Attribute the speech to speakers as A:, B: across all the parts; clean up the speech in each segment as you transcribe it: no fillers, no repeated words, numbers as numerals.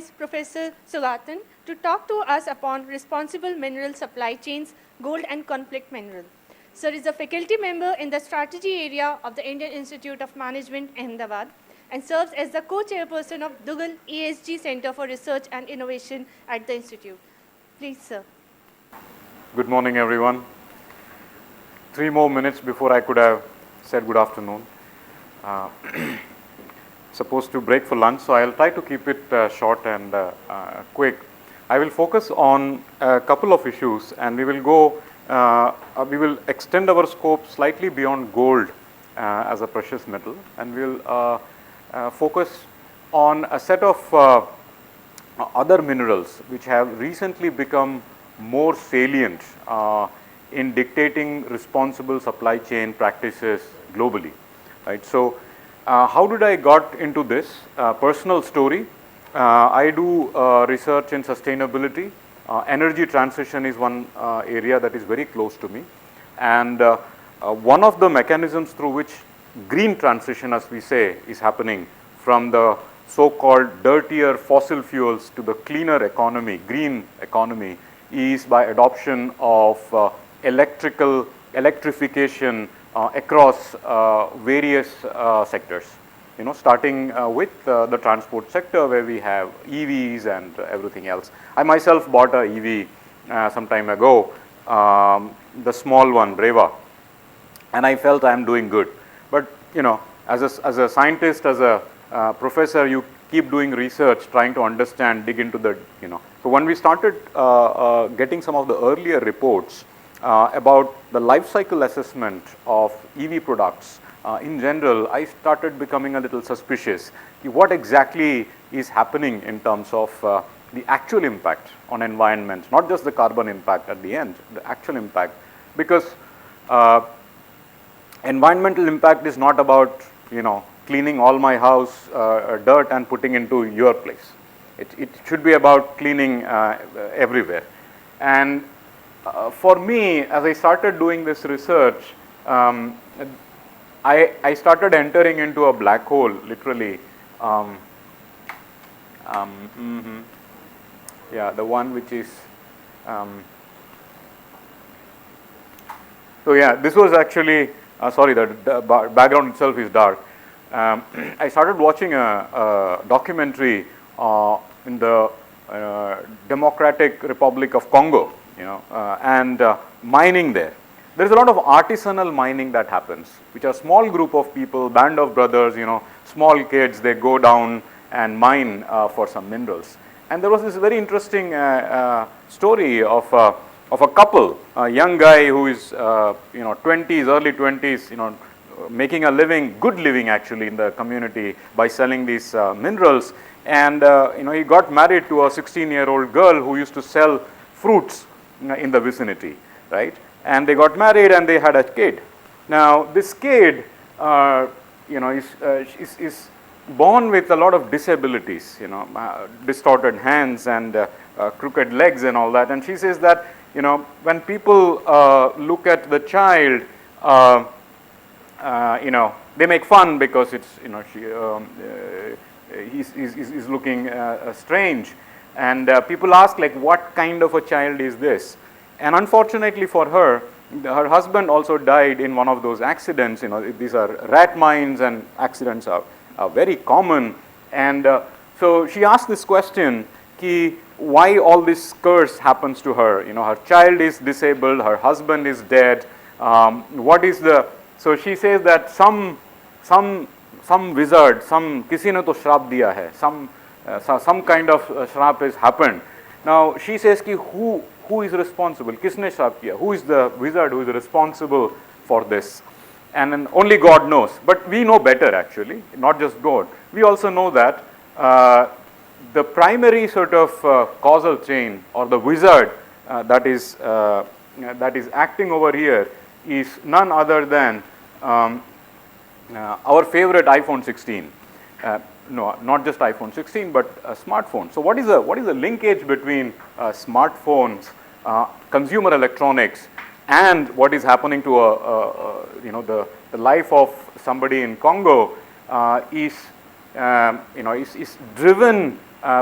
A: recognize Professor Sugathan to talk to us upon responsible mineral supply chains, gold and conflict mineral. Sir is a faculty member in the strategy area of the Indian Institute of Management, Ahmedabad, and serves as the co-chairperson of Dugal ESG Center for Research and Innovation at the Institute. Please, sir.
B: Good morning, everyone. 3 more minutes before I could have said good afternoon. Supposed to break for lunch, so I'll try to keep it short and quick. I will focus on a couple of issues, and we will extend our scope slightly beyond gold as a precious metal, and we'll focus on a set of other minerals which have recently become more salient in dictating responsible supply chain practices globally, right? So, how did I got into this? Personal story. I do research in sustainability. Energy transition is one area that is very close to me, and one of the mechanisms through which green transition, as we say, is happening from the so-called dirtier fossil fuels to the cleaner economy, green economy, is by adoption of electrification across various sectors. You know, starting with the transport sector, where we have EVs and everything else. I myself bought a EV some time ago, the small one, Breva, and I felt I am doing good. But you know, as a scientist, as a professor, you keep doing research, trying to understand, dig into the, you know. So when we started getting some of the earlier reports about the life cycle assessment of EV products in general, I started becoming a little suspicious. What exactly is happening in terms of the actual impact on environment, not just the carbon impact at the end, the actual impact, because environmental impact is not about, you know, cleaning all my house dirt and putting into your place. It should be about cleaning everywhere. And for me, as I started doing this research, I started entering into a black hole, literally. Yeah, the one which is, so yeah, this was actually, sorry, the background itself is dark. I started watching a documentary in the Democratic Republic of Congo, you know, and mining there. There is a lot of artisanal mining that happens, which are small group of people, band of brothers, you know, small kids, they go down and mine for some minerals. And there was this very interesting story of a couple, a young guy who is, you know, 20s, early 20s, you know, making a living, good living actually in the community by selling these minerals. And you know, he got married to a 16-year-old girl who used to sell fruits in the vicinity, right? And they got married and they had a kid. Now this kid, you know, is born with a lot of disabilities, you know, distorted hands and crooked legs and all that. And she says that, you know, when people look at the child, you know, they make fun because it's, you know, he's looking strange, and people ask, like, what kind of a child is this? And unfortunately for her, her husband also died in one of those accidents. You know, these are rat mines, and accidents are very common. And so she asked this question, why all this curse happens to her? You know, her child is disabled, her husband is dead. What is the? So she says that some wizard, किसी ने तो श्राप दिया है, some kind of श्राप has happened. Now she says who is responsible? किसने श्राप किया? Who is the wizard who is responsible for this? And then only God knows. But we know better actually, not just God. We also know that the primary sort of causal chain, or the wizard that is acting over here, is none other than our favorite iPhone 16. No, not just iPhone 16, but a smartphone. So what is the linkage between smartphones, consumer electronics, and what is happening to you know, the life of somebody in Congo is you know, is driven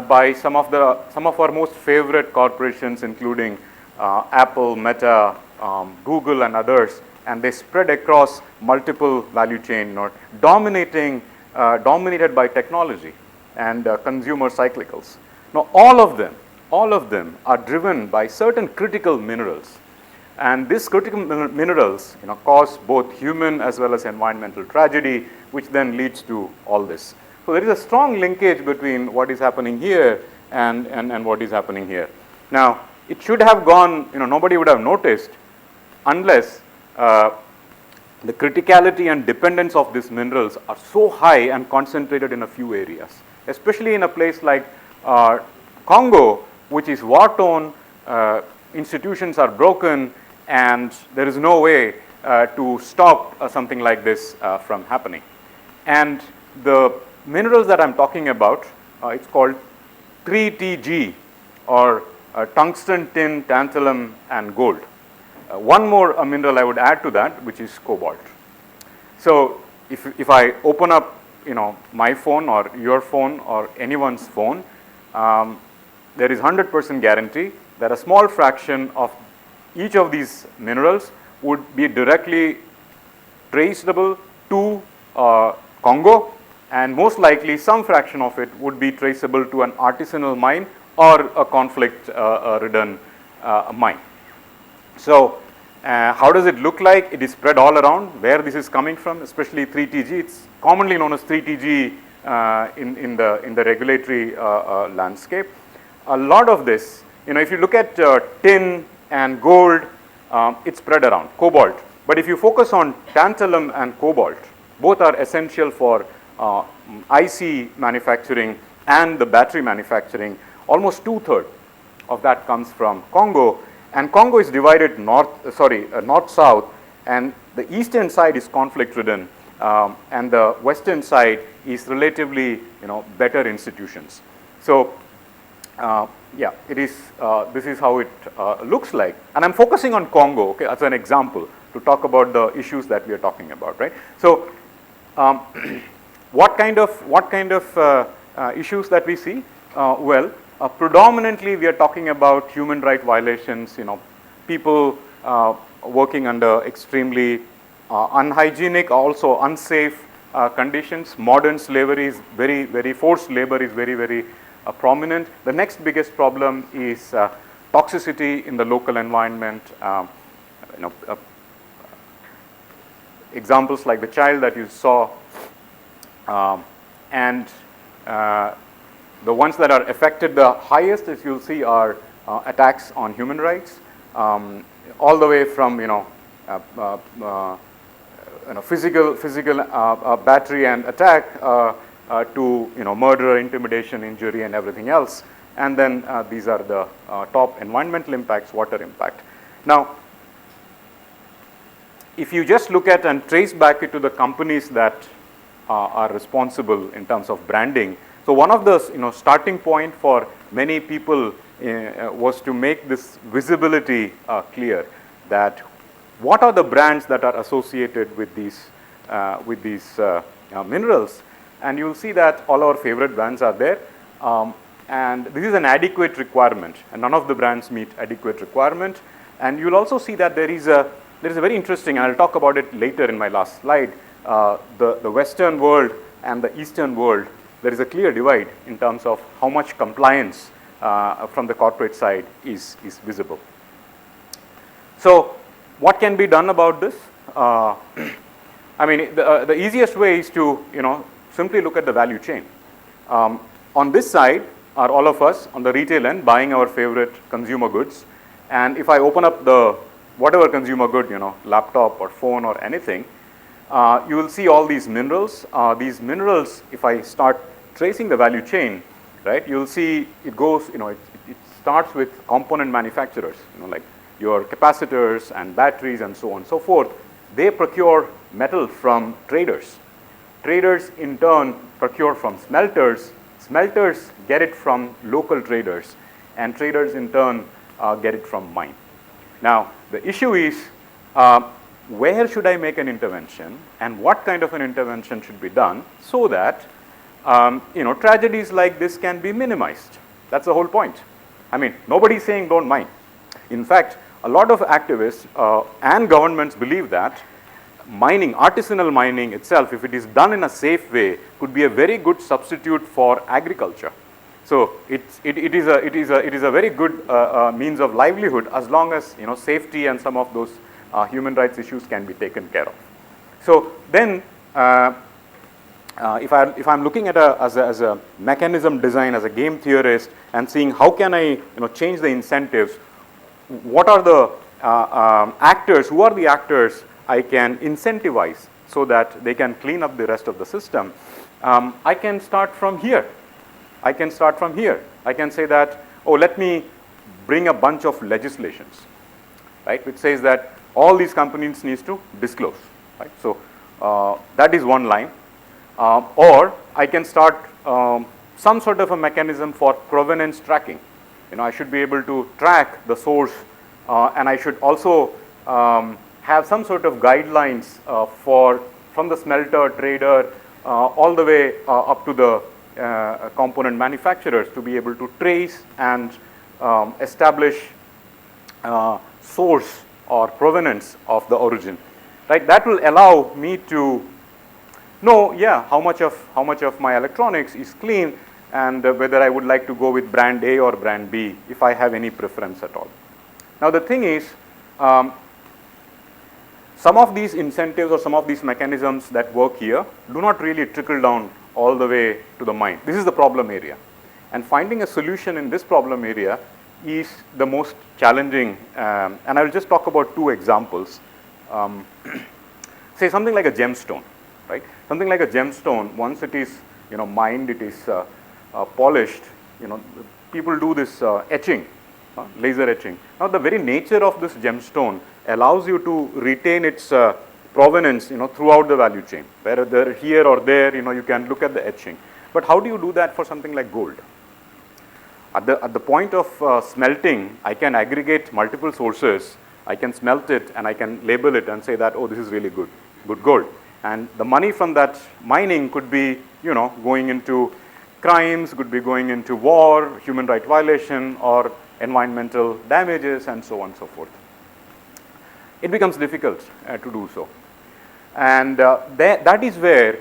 B: by some of our most favorite corporations, including Apple, Meta, Google, and others, and they spread across multiple value chain, dominated by technology and consumer cyclicals. Now, all of them are driven by certain critical minerals, and these critical minerals, cause both human as well as environmental tragedy, which then leads to all this. So there is a strong linkage between what is happening here and what is happening here. Now, it should have gone, nobody would have noticed unless the criticality and dependence of these minerals are so high and concentrated in a few areas, especially in a place like Congo, which is war-torn, institutions are broken, and there is no way to stop something like this from happening. And the minerals that I'm talking about, it's called 3TG, or tungsten, tin, tantalum, and gold. One more mineral I would add to that, which is cobalt. So if I open up, my phone or your phone or anyone's phone, there is 100% guarantee that a small fraction of each of these minerals would be directly traceable to Congo, and most likely some fraction of it would be traceable to an artisanal mine or a conflict ridden mine. So how does it look like? It is spread all around. Where this is coming from, especially 3TG, it's commonly known as 3TG in the regulatory landscape. A lot of this, if you look at tin and gold, it's spread around. Cobalt. But if you focus on tantalum and cobalt, both are essential for IC manufacturing and the battery manufacturing. Almost 2/3 of that comes from Congo, and Congo is divided north-south, and the eastern side is conflict-ridden, and the western side is relatively, better institutions. So, it is. This is how it looks like, and I'm focusing on Congo, okay, as an example to talk about the issues that we are talking about, right? So, what kind of issues that we see? Predominantly we are talking about human right violations. People working under extremely unhygienic, also unsafe conditions. Modern slavery is very forced labor is very prominent. The next biggest problem is toxicity in the local environment. Examples like the child that you saw, and the ones that are affected the highest, as you'll see, are attacks on human rights, all the way from physical battery and attack to murder, intimidation, injury, and everything else. And then these are the top environmental impacts, water impact. Now, if you just look at and trace back it to the companies that are responsible in terms of branding. So one of the starting point for many people was to make this visibility clear, that what are the brands that are associated with these minerals, and you'll see that all our favorite brands are there, and this is an adequate requirement, and none of the brands meet adequate requirement. And you'll also see that there is a very interesting, and I'll talk about it later in my last slide, the Western world and the Eastern world. There is a clear divide in terms of how much compliance from the corporate side is visible. So what can be done about this? I mean, the easiest way is to simply look at the value chain. On this side are all of us on the retail end buying our favorite consumer goods, and if I open up the whatever consumer good, laptop or phone or anything, you will see all these minerals. These minerals, if I start tracing the value chain, right, you'll see it goes, it starts with component manufacturers, like your capacitors and batteries and so on and so forth. They procure metal from traders. Traders in turn procure from smelters. Smelters get it from local traders, and traders in turn get it from mine. Now, the issue is, where should I make an intervention, and what kind of an intervention should be done so that tragedies like this can be minimized. That's the whole point. I mean, nobody's saying don't mine. In fact, a lot of activists and governments believe that mining, artisanal mining itself, if it is done in a safe way, could be a very good substitute for agriculture. So it is a very good means of livelihood as long as safety and some of those human rights issues can be taken care of. So then, if I'm looking at as a mechanism design, as a game theorist, and seeing how can I change the incentives, what are the actors, who are the actors I can incentivize so that they can clean up the rest of the system, I can start from here. I can say that, oh, let me bring a bunch of legislations, right, which says that all these companies needs to disclose, right? So that is one line. Or I can start some sort of a mechanism for provenance tracking. I should be able to track the source, and I should also have some sort of guidelines from the smelter, trader, all the way up to the component manufacturers to be able to trace and establish source or provenance of the origin. Right? That will allow me to know, how much of my electronics is clean, and whether I would like to go with brand A or brand B, if I have any preference at all. Now the thing is, some of these incentives or some of these mechanisms that work here do not really trickle down all the way to the mine. This is the problem area. And finding a solution in this problem area is the most challenging. And I will just talk about two examples. Say something like a gemstone, right? Something like a gemstone, once it is mined, it is polished, people do this etching, laser etching. Now the very nature of this gemstone allows you to retain its provenance throughout the value chain. Whether here or there, you can look at the etching. But how do you do that for something like gold? At the point of smelting, I can aggregate multiple sources, I can smelt it, and I can label it and say that, oh, this is really good gold. And the money from that mining could be going into crimes, could be going into war, human right violation, or environmental damages, and so on and so forth. It becomes difficult to do so. And that is where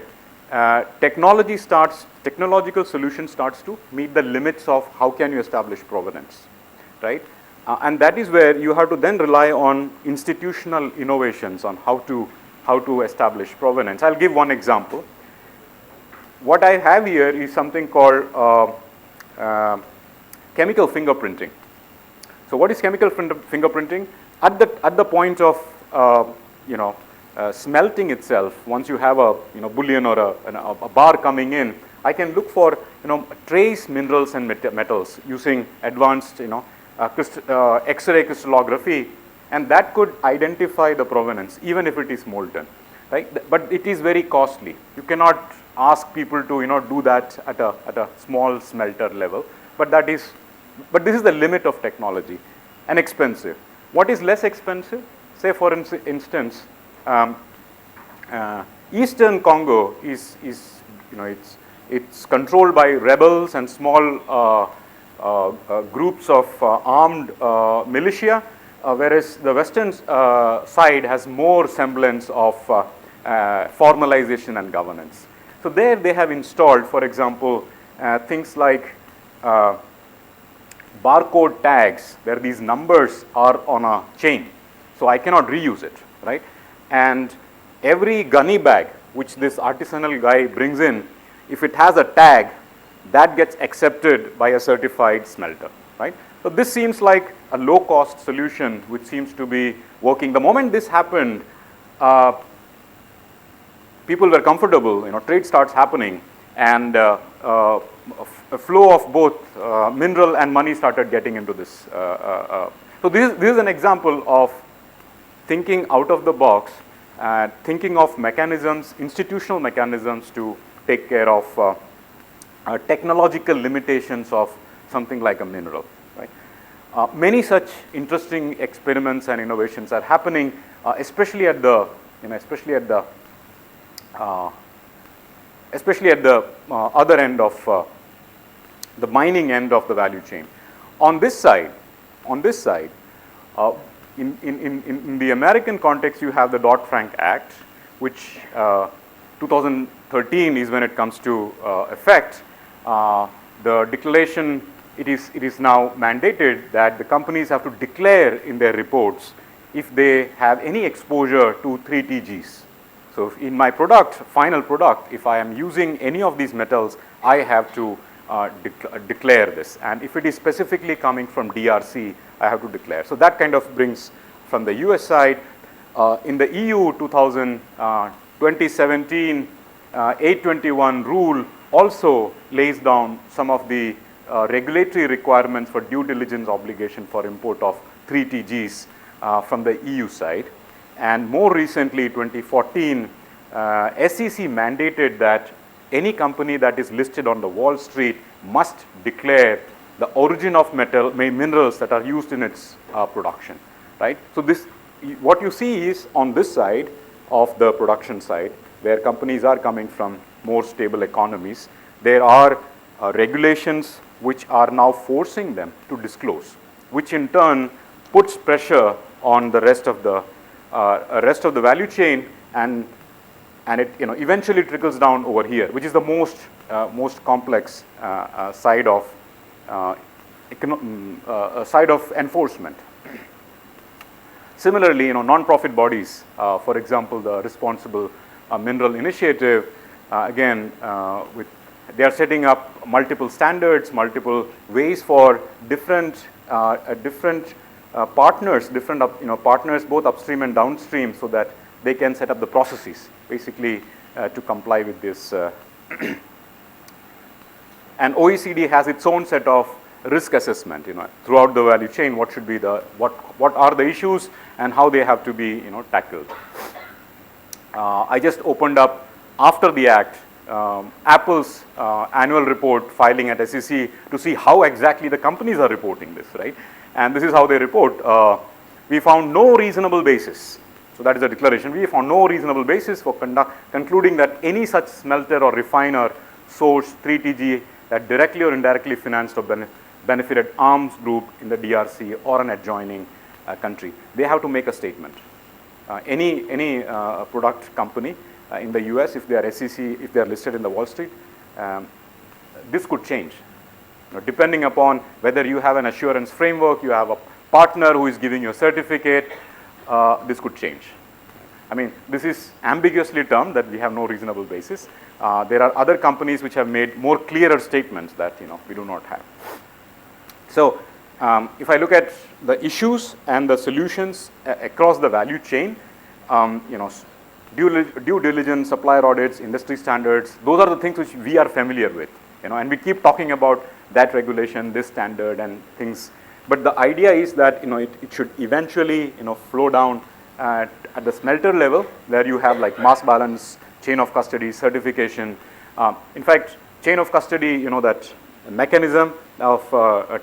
B: technological solution starts to meet the limits of how can you establish provenance, right? And that is where you have to then rely on institutional innovations on how to establish provenance. I'll give one example. What I have here is something called chemical fingerprinting. So what is chemical fingerprinting? At the point of smelting itself, once you have a bullion or a bar coming in, I can look for trace minerals and metals using advanced X-ray crystallography, and that could identify the provenance even if it is molten, right? But it is very costly. You cannot ask people to do that at a small smelter level. But this is the limit of technology, and expensive. What is less expensive? Say for instance, Eastern Congo is it's controlled by rebels and small groups of armed militia, whereas the western side has more semblance of formalization and governance. So there they have installed, for example, things like barcode tags where these numbers are on a chain, so I cannot reuse it, right? And every gunny bag which this artisanal guy brings in, if it has a tag, that gets accepted by a certified smelter, right? So this seems like a low-cost solution which seems to be working. The moment this happened, people were comfortable, trade starts happening, and a flow of both mineral and money started getting into this. So this is an example of thinking out of the box, thinking of mechanisms, institutional mechanisms to take care of technological limitations of something like a mineral. Right? Many such interesting experiments and innovations are happening, especially at the especially at the other end of the mining end of the value chain. On this side, in the American context, you have the Dodd-Frank Act, which 2013 is when it comes to effect. The declaration, it is now mandated that the companies have to declare in their reports if they have any exposure to 3TGs. So in my product, final product, if I am using any of these metals, I have to declare this. And if it is specifically coming from DRC, I have to declare. So that kind of brings from the US side. In the EU 2017 821 rule also lays down some of the regulatory requirements for due diligence obligation for import of 3TGs from the EU side. And more recently, 2014, SEC mandated that any company that is listed on the Wall Street must declare the origin of minerals that are used in its production, right? So this, what you see is on this side of the production side, where companies are coming from more stable economies, there are regulations which are now forcing them to disclose, which in turn puts pressure on the rest of the value chain, and it eventually trickles down over here, which is the most complex side of enforcement. Similarly, non-profit bodies, for example, the Responsible Mineral Initiative, again, they are setting up multiple standards, multiple ways for different partners, partners both upstream and downstream, so that they can set up the processes, basically, to comply with this. And OECD has its own set of risk assessment, throughout the value chain. What should be what are the issues and how they have to be, tackled. I just opened up after the act Apple's annual report filing at SEC to see how exactly the companies are reporting this, right? And this is how they report. We found no reasonable basis. So that is a declaration. We found no reasonable basis for concluding that any such smelter or refiner sourced 3TG that directly or indirectly financed or benefited arms group in the DRC or an adjoining country. They have to make a statement. Any product company in the US, if they are SEC, if they are listed in the Wall Street, this could change. Depending upon whether you have an assurance framework, you have a partner who is giving you a certificate, this could change. I mean, this is ambiguously termed that we have no reasonable basis. There are other companies which have made more clearer statements that we do not have. So if I look at the issues and the solutions across the value chain, due diligence, supplier audits, industry standards, those are the things which we are familiar with, and we keep talking about that regulation, this standard and things. But the idea is that it should eventually flow down at the smelter level, where you have like mass balance, chain of custody, certification. In fact, chain of custody, that mechanism of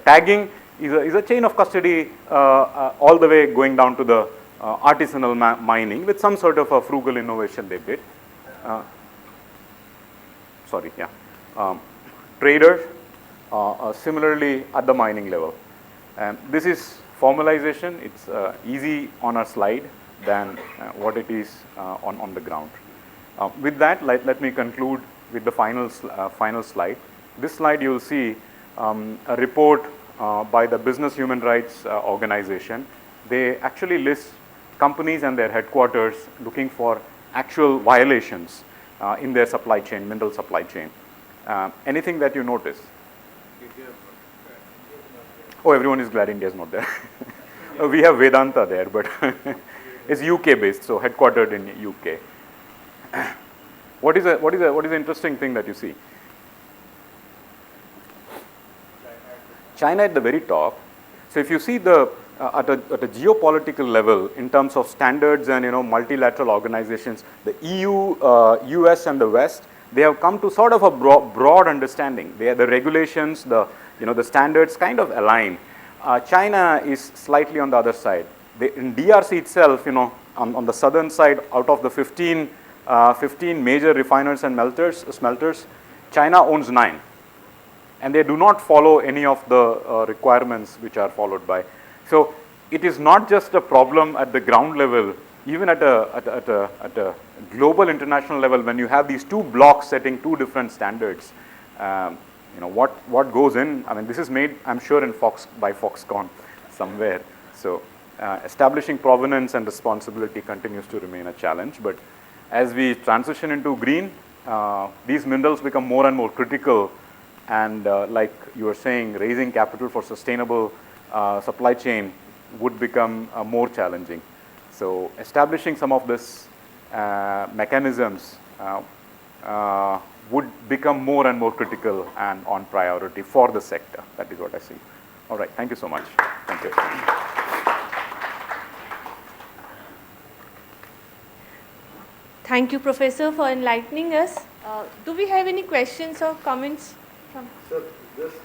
B: tagging is a chain of custody all the way going down to the artisanal mining with some sort of a frugal innovation they did. Traders, similarly at the mining level. This is formalization. It's easy on a slide than what it is on the ground. With that, let me conclude with the final slide. This slide you will see a report by the Business Human Rights Organization. They actually list companies and their headquarters looking for actual violations in their supply chain, mineral supply chain. Anything that you notice? Oh, everyone is glad India is not there. We have Vedanta there, but it's UK based, so headquartered in UK. What is the interesting thing that you see? China at the very top. So if you see the at a geopolitical level, in terms of standards and multilateral organizations, the EU, US, and the West, they have come to sort of a broad understanding. The regulations, the standards kind of align. China is slightly on the other side. In DRC itself, on the southern side, out of the 15 15 major refiners and smelters. China owns 9. And they do not follow any of the requirements which are followed by. So it is not just a problem at the ground level, even at a global international level, when you have these two blocks setting two different standards. You know, what goes in, I mean, this is made, I'm sure, by Foxconn somewhere. So establishing provenance and responsibility continues to remain a challenge. But as we transition into green, these minerals become more and more critical. And like you were saying, raising capital for sustainable supply chain would become more challenging. So establishing some of this mechanisms would become more and more critical and on priority for the sector. That is what I see. All right, thank you so much. Thank you.
A: Thank you, Professor, for enlightening us. Do we have any questions or comments?
C: Sir just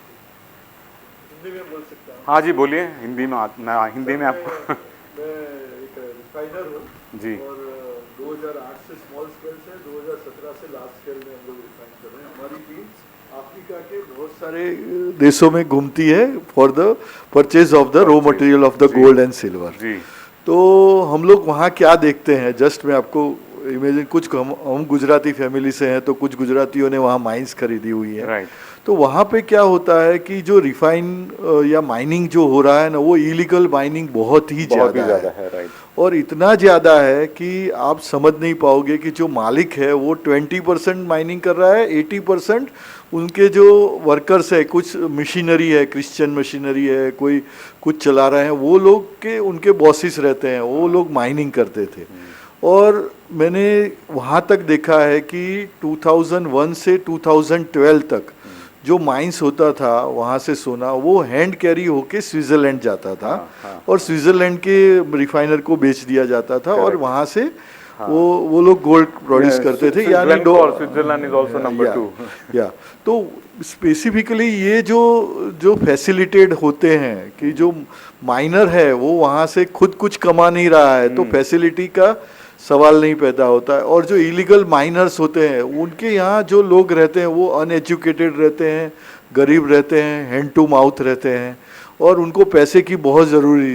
C: Hindi में बोल सकता हूँ?
B: हाँ जी, बोलिए। हिंदी में आपको
C: मैं एक रिफाइनर हूँ
B: जी।
C: और 2008 से स्मॉल स्केल से 2017 से लार्ज स्केल में हम लोग रिफाइन कर रहे हैं। हमारी टीम अफ्रीका के बहुत सारे देशों में घूमती है for the purchase of the raw material of the gold and silver.
B: जी।
C: तो हम लोग वहाँ क्या देखते हैं, जस्ट मैं आपको इमेजिन, कुछ हम गुजराती फैमिली से हैं, तो कुछ गुजरातियों ने वहाँ माइंस खरीदी हुई है।
B: राइट।
C: तो वहाँ पे क्या होता है कि जो रिफाइन या माइनिंग जो हो रहा है ना, वो इलीगल माइनिंग बहुत ही ज़्यादा है।
B: राइट।
C: और इतना ज़्यादा है कि आप समझ नहीं पाओगे कि जो मालिक है वो 20% माइनिंग कर रहा है, 80% उनके जो वर्कर्स है, कुछ मशीनरी है, क्रिश्चियन मशीनरी है, कोई कुछ चला रहे हैं, वो लोग के उनके बॉसेस रहते हैं, वो लोग माइनिंग करते थे। और मैंने वहाँ तक देखा है कि 2001 से 2012 तक जो माइंस होता था वहाँ से सोना, वो हैंड कैरी होके स्विट्ज़रलैंड जाता था। और स्विट्ज़रलैंड के रिफाइनर को बेच दिया जाता था और वहाँ से वो लोग गोल्ड प्रोड्यूस करते थे। यानी
B: स्विट्जरलैंड इज आल्सो नंबर 2।
C: या तो स्पेसिफिकली ये जो फैसिलिटेट होते हैं कि जो माइनर है वो वहाँ से खुद कुछ कमा नहीं रहा है, तो फैसिलिटी का सवाल नहीं पैदा होता है। और जो इलीगल माइनर्स होते हैं उनके यहाँ जो लोग रहते हैं वो अनएजुकेटेड रहते हैं, गरीब रहते हैं, हैंड टू माउथ रहते हैं, और उनको पैसे की बहुत ज़रूरी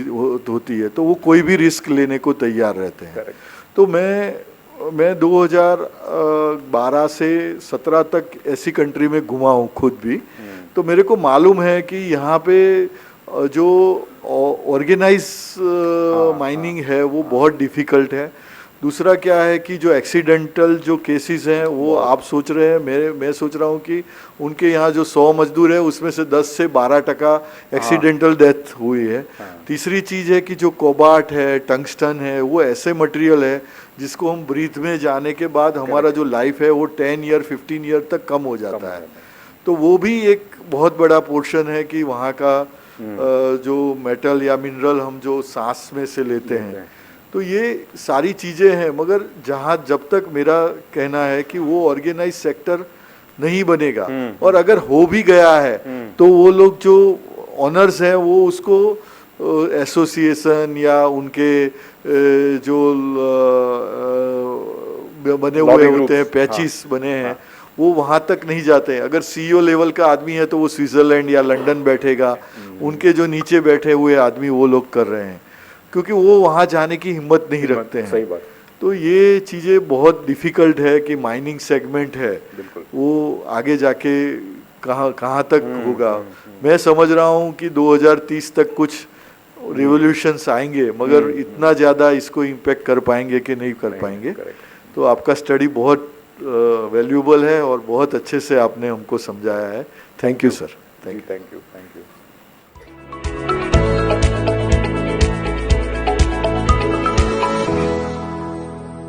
C: होती है, तो वो कोई भी रिस्क लेने को तैयार रहते हैं। तो मैं 2012 से 17 तक ऐसी कंट्री में घुमा हूँ खुद भी। तो मेरे को मालूम है कि यहाँ पे जो ऑर्गेनाइज माइनिंग है वो बहुत डिफ़िकल्ट है। दूसरा क्या है कि जो एक्सीडेंटल जो केसेस हैं वो आप सोच रहे हैं, मैं सोच रहा हूँ कि उनके यहाँ जो 100 मजदूर है उसमें से 10 से 12% एक्सीडेंटल डेथ हुई है। तीसरी चीज़ है कि जो कोबाल्ट है, टंगस्टन है, वो ऐसे मटेरियल है जिसको हम ब्रीथ में जाने के बाद हमारा जो लाइफ है वो 10 ईयर 15 ईयर तक कम हो जाता है। तो वो भी एक बहुत बड़ा पोर्शन है कि वहाँ का जो मेटल या मिनरल हम जो सांस में से लेते हैं। तो ये सारी चीज़ें हैं, मगर जब तक मेरा कहना है कि वो ऑर्गेनाइज सेक्टर नहीं बनेगा, और अगर हो भी गया है तो वो लोग जो ऑनर्स हैं वो उसको एसोसिएशन या उनके जो बने हुए होते हैं, पैचिस बने हैं, वो वहाँ तक नहीं जाते हैं। अगर सीईओ लेवल का आदमी है तो वो स्विट्ज़रलैंड या लंदन बैठेगा, उनके जो नीचे बैठे हुए आदमी वो लोग कर रहे हैं, क्योंकि वो वहाँ जाने की हिम्मत नहीं रखते हैं।
B: सही बात।
C: तो ये चीज़ें बहुत डिफ़िकल्ट है कि माइनिंग सेगमेंट है वो आगे जाके कहाँ तक होगा। मैं समझ रहा हूँ कि 2030 तक कुछ रिवोल्यूशंस आएंगे, मगर इतना ज़्यादा इसको इम्पेक्ट कर पाएंगे कि नहीं कर पाएंगे। तो आपका स्टडी बहुत वैल्यूएबल है और बहुत अच्छे से आपने हमको समझाया है। Thank you sir.
B: Thank you.